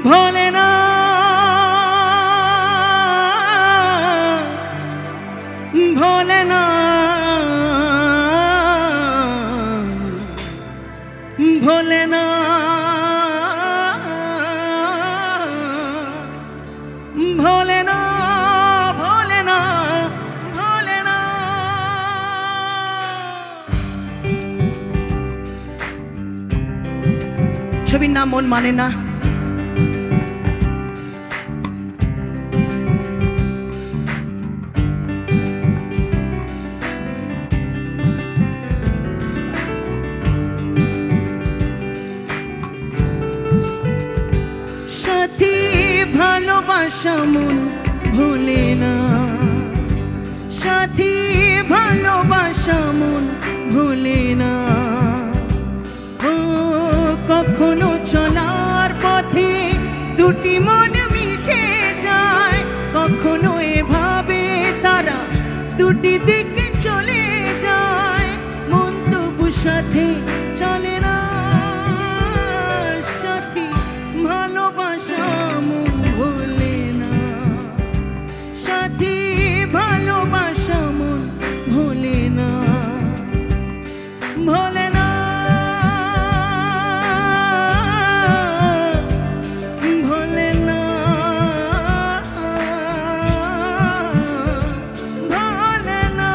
ভোলে না ভোলে না ভোলে না ভোলে না ভোলে না ভোলে না। ছবির নাম মন মানে না। সাথী ভালোবাসা মন ভোলে না, সাথী ভালোবাসা মন ভোলে না। ও কখনো চলার পথে দুটি মন মিশে যায়, কখনো এভাবে তারা দুটি দিকে চলে যায়, মন তবু সাথে চলে না। সাথী ভালোবাসা মন ভোলে না, সাথী ভালোবাসা মন ভোলে না, ভোলে না ভোলে না ভোলে না।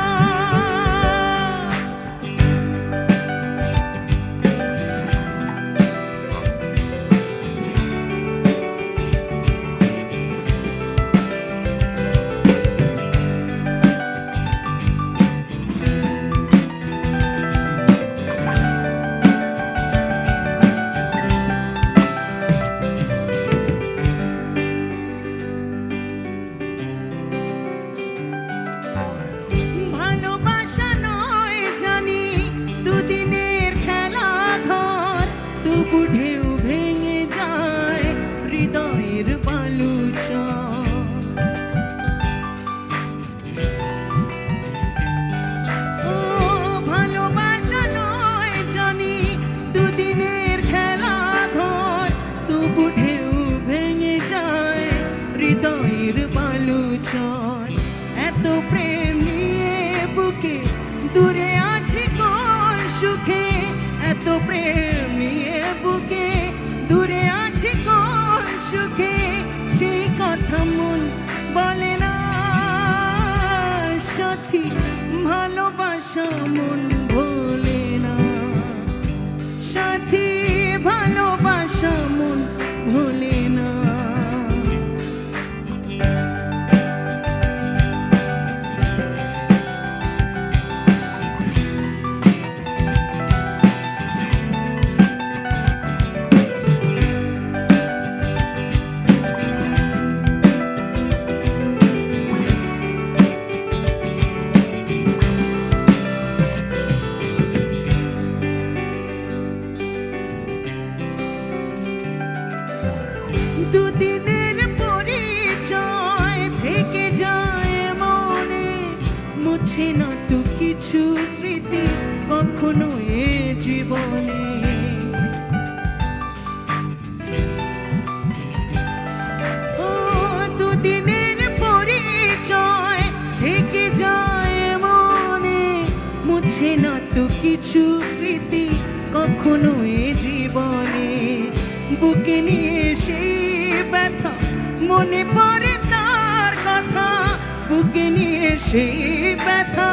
ভালোবাসা নয় জানি দুদিনের খেলা ঘর, তবু ঢেউ ভেঙে যায় হৃদয়ের বালুচর। ও ভালোবাসা নয় জানি দুদিনের খেলা ঘর, তবু ঢেউ ভেঙে যায় হৃদয়ের বালুচর। এত প্রেম নিয়ে বুকে দূরে আছি কোন সুখে, এত প্রেম নিয়ে বুকে দূরে আছি কোন সুখে, সেই কথা মন বলে না। সাথী ভালোবাসা মন ভোলে না, সাথী ভালোবাসা মন ভোলে না। দুদিনের পরিচয় থেকে যায় মনে, মুছে না তো কিছু স্মৃতি কখনো এ জীবনে। ও দুদিনের পরিচয় থেকে যায় মনে, মুছে না তো কিছু স্মৃতি কখনো এ জীবনে। বুকে নিয়ে সেই ব্যথা মনে পড়ে তার কথা, বুকে নিয়ে সেই ব্যথা